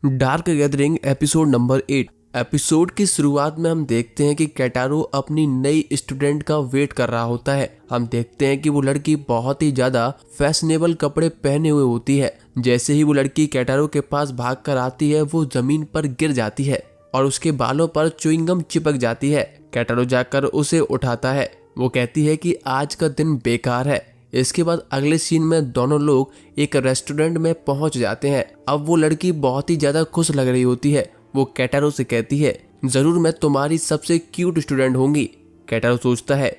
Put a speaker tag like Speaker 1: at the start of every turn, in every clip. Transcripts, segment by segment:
Speaker 1: Dark gathering episode number 8। Episode की शुरुआत में हम देखते हैं कि केटारो अपनी नई स्टूडेंट का वेट कर रहा होता है। हम देखते हैं कि वो लड़की बहुत ही ज्यादा फैशनेबल कपड़े पहने हुए होती है। जैसे ही वो लड़की केटारो के पास भाग कर आती है वो जमीन पर गिर जाती है और उसके बालों पर च्युइंगम चिपक जाती है। केटारो जाकर उसे उठाता है। वो कहती है कि आज का दिन बेकार है। इसके बाद अगले सीन में दोनों लोग एक रेस्टोरेंट में पहुंच जाते हैं। अब वो लड़की बहुत ही ज्यादा खुश लग रही होती है। वो केटारो से कहती है, जरूर मैं तुम्हारी सबसे क्यूट स्टूडेंट होंगी। केटारो सोचता है,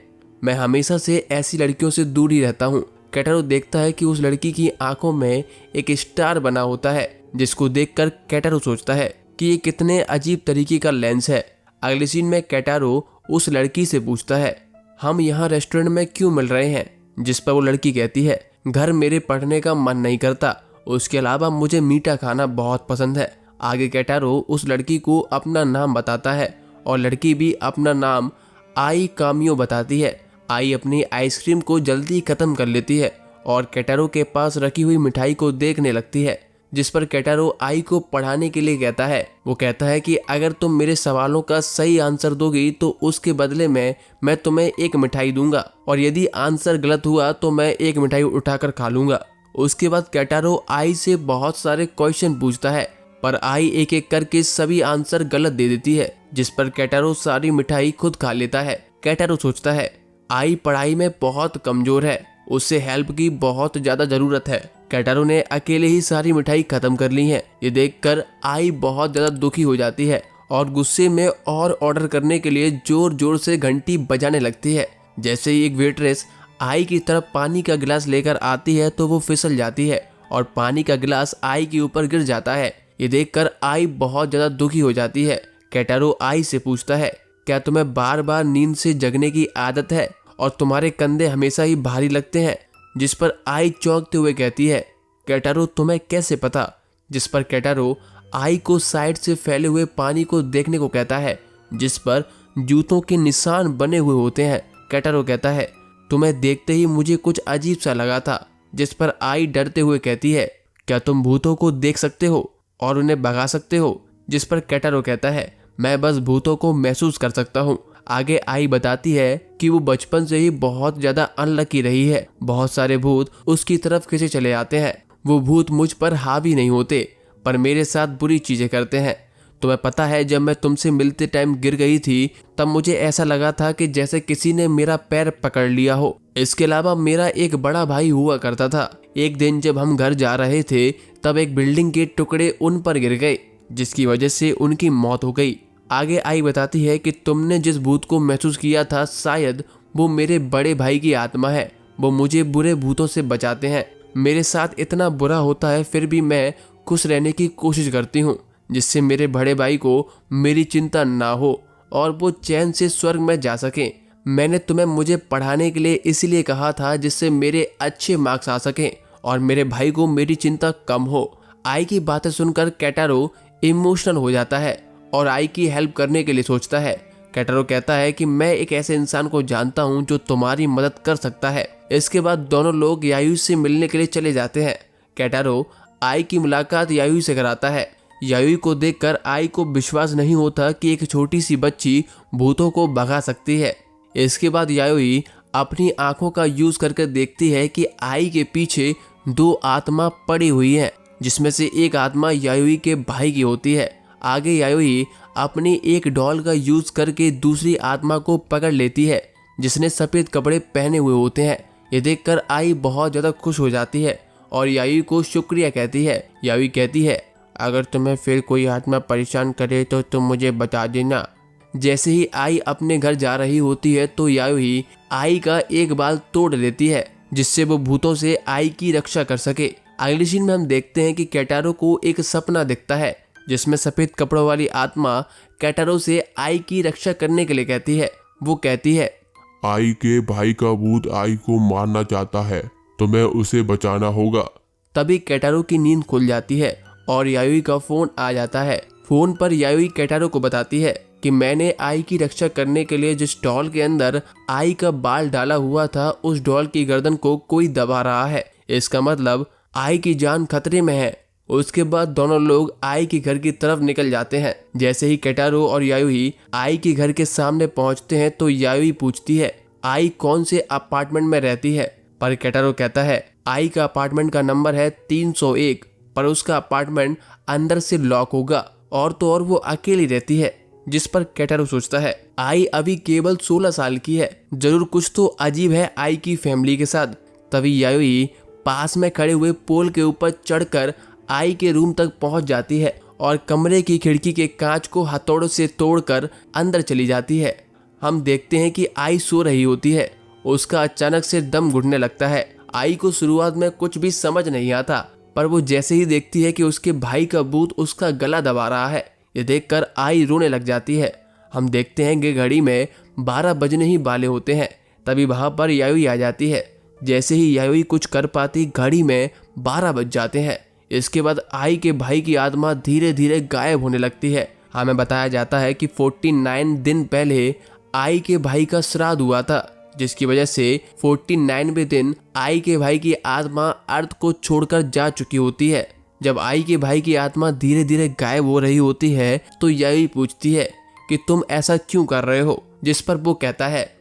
Speaker 1: मैं हमेशा से ऐसी लड़कियों से दूर ही रहता हूँ। केटारो देखता है कि उस लड़की की आंखों में एक स्टार बना होता है, जिसको देखकर केटारो सोचता है कि ये कितने अजीब तरीके का लेंस है। अगले सीन में केटारो उस लड़की से पूछता है, हम यहाँ रेस्टोरेंट में क्यों मिल रहे हैं? जिस पर वो लड़की कहती है, घर मेरे पढ़ने का मन नहीं करता, उसके अलावा मुझे मीठा खाना बहुत पसंद है। आगे केटारो उस लड़की को अपना नाम बताता है और लड़की भी अपना नाम आई कामियो बताती है। आई अपनी आइसक्रीम को जल्दी खत्म कर लेती है और केटारो के पास रखी हुई मिठाई को देखने लगती है, जिस पर केटारो आई को पढ़ाने के लिए कहता है। वो कहता है कि अगर तुम मेरे सवालों का सही आंसर दोगी तो उसके बदले में मैं तुम्हें एक मिठाई दूंगा, और यदि आंसर गलत हुआ तो मैं एक मिठाई उठाकर खा लूंगा। उसके बाद केटारो आई से बहुत सारे क्वेश्चन पूछता है, पर आई एक एक करके सभी आंसर गलत दे देती है, जिस पर केटारो सारी मिठाई खुद खा लेता है। केटारो सोचता है, आई पढ़ाई में बहुत कमजोर है, उससे हेल्प की बहुत ज्यादा जरूरत है। केटारो ने अकेले ही सारी मिठाई खत्म कर ली है। ये देखकर आई बहुत ज्यादा दुखी हो जाती है और गुस्से में और ऑर्डर करने के लिए जोर जोर से घंटी बजाने लगती है। जैसे ही एक वेट्रेस आई की तरफ पानी का गिलास लेकर आती है तो वो फिसल जाती है और पानी का गिलास आई के ऊपर गिर जाता है। ये देखकर आई बहुत ज्यादा दुखी हो जाती है। केटारो आई से पूछता है, क्या तुम्हें बार बार नींद से जगने की आदत है और तुम्हारे कंधे हमेशा ही भारी लगते हैं? जिस पर आई चौंकते हुए कहती है, केटारो तुम्हें कैसे पता? जिस पर केटारो आई को साइड से फैले हुए पानी को देखने को कहता है, जिस पर जूतों के निशान बने हुए होते हैं। केटारो कहता है, तुम्हें देखते ही मुझे कुछ अजीब सा लगा था। जिस पर आई डरते हुए कहती है, क्या तुम भूतों को देख सकते हो और उन्हें भगा सकते हो? जिस पर केटारो कहता है, मैं बस भूतों को महसूस कर सकता हूँ। आगे आई बताती है कि वो बचपन से ही बहुत ज्यादा अनलकी रही है। बहुत सारे भूत उसकी तरफ खींचे चले आते हैं। वो भूत मुझ पर हावी नहीं होते, पर मेरे साथ बुरी चीजें करते हैं। तुम्हें पता है, जब मैं तुमसे मिलते टाइम गिर गई थी तब मुझे ऐसा लगा था कि जैसे किसी ने मेरा पैर पकड़ लिया हो। इसके अलावा मेरा एक बड़ा भाई हुआ करता था। एक दिन जब हम घर जा रहे थे तब एक बिल्डिंग के टुकड़े उन पर गिर गए, जिसकी वजह से उनकी मौत हो गई। आगे आई बताती है कि तुमने जिस भूत को महसूस किया था, शायद वो मेरे बड़े भाई की आत्मा है। वो मुझे बुरे भूतों से बचाते हैं। मेरे साथ इतना बुरा होता है फिर भी मैं खुश रहने की कोशिश करती हूँ, जिससे मेरे बड़े भाई को मेरी चिंता ना हो और वो चैन से स्वर्ग में जा सके। मैंने तुम्हें मुझे पढ़ाने के लिए इसलिए कहा था जिससे मेरे अच्छे मार्क्स आ सकें और मेरे भाई को मेरी चिंता कम हो। आई की बातें सुनकर केटारो इमोशनल हो जाता है और आई की हेल्प करने के लिए सोचता है। केटारो कहता है कि मैं एक ऐसे इंसान को जानता हूं जो तुम्हारी मदद कर सकता है। इसके बाद दोनों लोग यायू से मिलने के लिए चले जाते हैं। केटारो आई की मुलाकात यायू से कराता है। यायू को देखकर आई को विश्वास नहीं होता कि एक छोटी सी बच्ची भूतों को भगा सकती है। इसके बाद यायू अपनी आंखों का यूज करके देखती है कि आई के पीछे दो आत्मा पड़ी हुई है, जिसमें से एक आत्मा यायू के भाई की होती है। आगे यायू अपनी एक डॉल का यूज करके दूसरी आत्मा को पकड़ लेती है, जिसने सफेद कपड़े पहने हुए होते हैं। ये देखकर आई बहुत ज्यादा खुश हो जाती है और यायू को शुक्रिया कहती है। यायू कहती है, अगर तुम्हें फिर कोई आत्मा परेशान करे तो तुम मुझे बता देना। जैसे ही आई अपने घर जा रही होती है तो यायू आई का एक बाल तोड़ देती है, जिससे वो भूतों से आई की रक्षा कर सके। अगले सीन में हम देखते हैं कि केटारो को एक सपना दिखता है, जिसमें सफेद कपड़ों वाली आत्मा केटारो से आई की रक्षा करने के लिए कहती है। वो कहती है,
Speaker 2: आई के भाई का भूत आई को मारना चाहता है, तुम्हें उसे बचाना होगा।
Speaker 1: तभी केटारो की नींद खुल जाती है और यायू का फोन आ जाता है। फोन पर यायू केटारो को बताती है कि मैंने आई की रक्षा करने के लिए जिस डॉल के अंदर आई का बाल डाला हुआ था, उस डॉल की गर्दन को कोई दबा रहा है। इसका मतलब आई की जान खतरे में है उसके बाद दोनों लोग आई के घर की तरफ निकल जाते हैं। जैसे ही केटारो और यायोई आई के घर के सामने पहुंचते हैं तो यायोई पूछती है आई कौन से अपार्टमेंट में रहती है, पर केटारो कहता है आई का अपार्टमेंट का नंबर है 301, पर उसका अपार्टमेंट अंदर से लॉक होगा और तो और वो अकेली रहती है। जिस पर केटारो सोचता है आई अभी केवल 16 साल की है, जरूर कुछ तो अजीब है आई की फैमिली के साथ। तभी यायोई पास में खड़े हुए पोल के ऊपर चढ़कर आई के रूम तक पहुंच जाती है और कमरे की खिड़की के कांच को हथौड़ों से तोड़कर अंदर चली जाती है। हम देखते हैं कि आई सो रही होती है, उसका अचानक से दम घुटने लगता है। आई को शुरुआत में कुछ भी समझ नहीं आता, पर वो जैसे ही देखती है कि उसके भाई का भूत उसका गला दबा रहा है, ये देखकर आई रोने लग जाती है। हम देखते हैं कि घड़ी में 12 बजने ही वाले होते हैं। तभी वहां पर यायोई आ जाती है। जैसे ही यायोई कुछ कर पाती घड़ी में 12 बज जाते हैं। इसके बाद आई के भाई की आत्मा धीरे धीरे गायब होने लगती है। हमें बताया जाता है कि 49 दिन पहले आई के भाई का श्राद्ध हुआ था, जिसकी वजह से 49वें दिन आई के भाई की आत्मा अर्थ को छोड़कर जा चुकी होती है। जब आई के भाई की आत्मा धीरे धीरे गायब हो रही होती है तो यायोई पूछती है कि तुम ऐसा क्यों कर रहे हो, जिस पर वो कहता है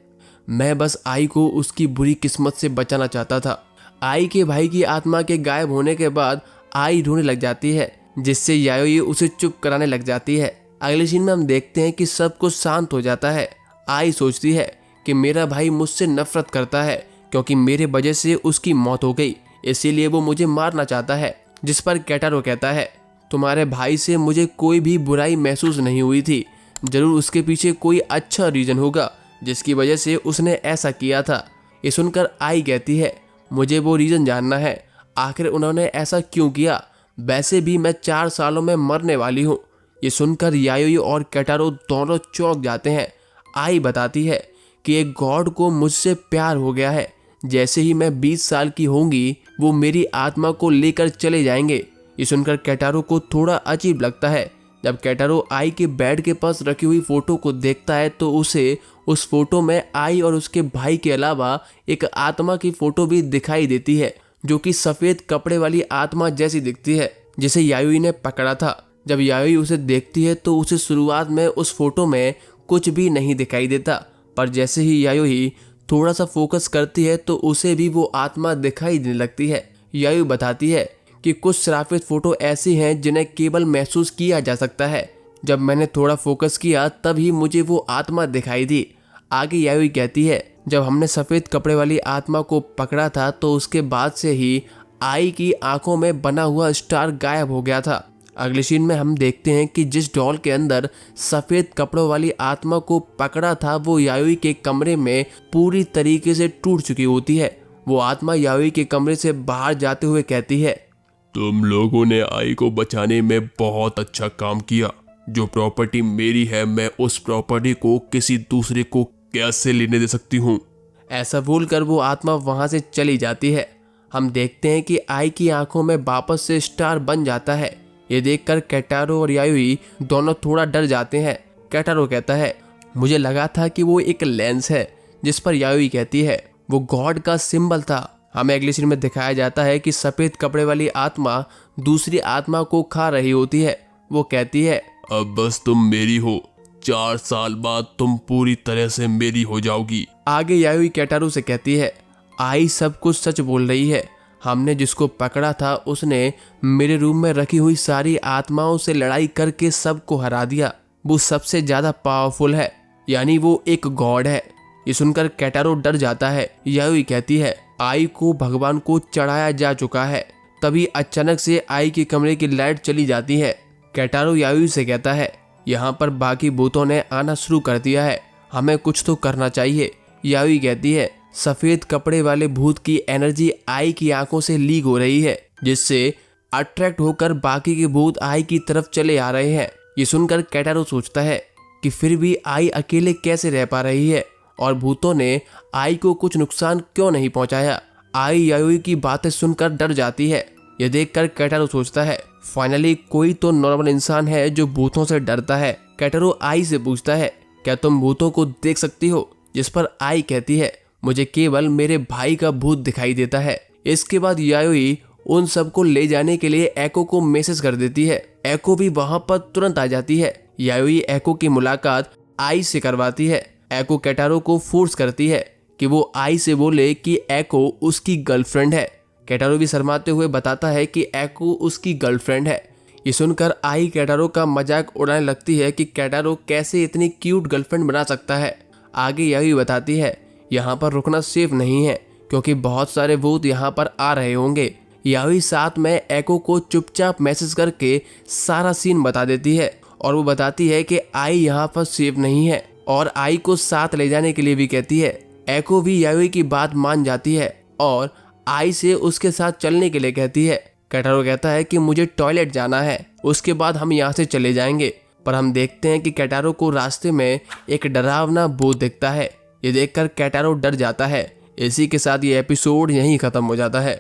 Speaker 1: मैं बस आई को उसकी बुरी किस्मत से बचाना चाहता था। आई के भाई की आत्मा के गायब होने के बाद आई रोने लग जाती है, जिससे यायोई उसे चुप कराने लग जाती है। अगले सीन में हम देखते हैं कि सब कुछ शांत हो जाता है। आई सोचती है कि मेरा भाई मुझसे नफरत करता है क्योंकि मेरे वजह से उसकी मौत हो गई, इसीलिए वो मुझे मारना चाहता है। जिस पर केटारो कहता है तुम्हारे भाई से मुझे कोई भी बुराई महसूस नहीं हुई थी, जरूर उसके पीछे कोई अच्छा रीजन होगा जिसकी वजह से उसने ऐसा किया था। ये सुनकर आई कहती है मुझे वो रीजन जानना है, आखिर उन्होंने ऐसा क्यों किया, वैसे भी मैं 4 सालों में मरने वाली हूँ। ये सुनकर यायोई और केटारो दोनों चौंक जाते हैं। आई बताती है कि एक गॉड को मुझसे प्यार हो गया है, जैसे ही मैं 20 साल की होंगी वो मेरी आत्मा को लेकर चले जाएंगे। ये सुनकर केटारो को थोड़ा अजीब लगता है। जब केटारो आई के बेड के पास रखी हुई फोटो को देखता है तो उसे उस फोटो में आई और उसके भाई के अलावा एक आत्मा की फोटो भी दिखाई देती है, जो कि सफेद कपड़े वाली आत्मा जैसी दिखती है, जिसे यायोई ने पकड़ा था। जब यायोई उसे देखती है तो उसे शुरुआत में उस फोटो में कुछ भी नहीं दिखाई देता, पर जैसे ही यायोई थोड़ा सा फोकस करती है तो उसे भी वो आत्मा दिखाई देने लगती है। यायोई बताती है कि कुछ श्रापित फोटो ऐसी हैं जिन्हें केवल महसूस किया जा सकता है। जब मैंने थोड़ा फोकस किया तभी मुझे वो आत्मा दिखाई दी। आगे यायोई कहती है जब हमने सफ़ेद कपड़े वाली आत्मा को पकड़ा था तो उसके बाद से ही आई की आंखों में बना हुआ स्टार गायब हो गया था। अगले सीन में हम देखते हैं कि जिस डॉल के अंदर सफ़ेद कपड़ों वाली आत्मा को पकड़ा था वो यायोई के कमरे में पूरी तरीके से टूट चुकी होती है। वो आत्मा यायोई के कमरे से बाहर जाते हुए कहती है
Speaker 2: तुम लोगों ने आई को बचाने में बहुत अच्छा काम किया। जो प्रॉपर्टी मेरी है मैं उस प्रॉपर्टी को किसी दूसरे को कैसे लेने दे सकती हूँ।
Speaker 1: ऐसा बोलकर वो आत्मा वहां से चली जाती है। हम देखते हैं कि आई की आंखों में वापस से स्टार बन जाता है। ये देखकर केटारो और यायोई दोनों थोड़ा डर जाते हैं। केटारो कहता है मुझे लगा था कि वो एक लेंस है, जिस पर यायोई कहती है वो गॉड का सिंबल था। हमें अगले सीन में दिखाया जाता है कि सफ़ेद कपड़े वाली आत्मा दूसरी आत्मा को खा रही होती है। वो कहती है
Speaker 2: अब बस तुम मेरी हो, 4 साल बाद तुम पूरी तरह से मेरी हो जाओगी।
Speaker 1: आगे यायोई केटारो से कहती है आई सब कुछ सच बोल रही है, हमने जिसको पकड़ा था उसने मेरे रूम में रखी हुई सारी आत्माओं से लड़ाई करके सबको हरा दिया। वो सबसे ज्यादा पावरफुल है, यानी वो एक गॉड है। ये सुनकर केटारो डर जाता है। यायोई कहती है आई को भगवान को चढ़ाया जा चुका है। तभी अचानक से आई के कमरे की लाइट चली जाती है। केटारो यायोई से कहता है यहाँ पर बाकी भूतों ने आना शुरू कर दिया है, हमें कुछ तो करना चाहिए। यायोई कहती है सफ़ेद कपड़े वाले भूत की एनर्जी आई की आंखों से लीक हो रही है, जिससे अट्रैक्ट होकर बाकी के भूत आई की तरफ चले आ रहे हैं। ये सुनकर केटारो सोचता है कि फिर भी आई अकेले कैसे रह पा रही है और भूतों ने आई को कुछ नुकसान क्यों नहीं पहुंचाया। आई यायोई की बातें सुनकर डर जाती है। यह देखकर केटारो सोचता है फाइनली कोई तो नॉर्मल इंसान है जो भूतों से डरता है। केटारो आई से पूछता है क्या तुम भूतों को देख सकती हो, जिस पर आई कहती है मुझे केवल मेरे भाई का भूत दिखाई देता है। इसके बाद यायोई उन सबको ले जाने के लिए एको को मैसेज कर देती है। एको भी वहां पर तुरंत आ जाती है। यायोई एको की मुलाकात आई से करवाती है। एको केटारो को फोर्स करती है कि वो आई से बोले कि एको उसकी गर्लफ्रेंड है। केटारो भी शर्माते हुए बताता है कि एको उसकी गर्लफ्रेंड है। ये सुनकर आई केटारो का मजाक उड़ाने लगती है कि केटारो कैसे इतनी क्यूट गर्लफ्रेंड बना सकता है। आगे यायोई बताती है यहाँ पर रुकना सेफ नहीं है क्योंकि बहुत सारे भूत यहाँ पर आ रहे होंगे। यायोई साथ में एको को चुपचाप मैसेज करके सारा सीन बता देती है और वो बताती है कि आई यहाँ पर सेफ नहीं है और आई को साथ ले जाने के लिए भी कहती है। एको भी यायोई की बात मान जाती है और आई से उसके साथ चलने के लिए कहती है। केटारो कहता है कि मुझे टॉयलेट जाना है, उसके बाद हम यहाँ से चले जाएंगे। पर हम देखते हैं कि केटारो को रास्ते में एक डरावना भूत दिखता है। ये देखकर केटारो डर जाता है। इसी के साथ ये एपिसोड यहीं खत्म हो जाता है।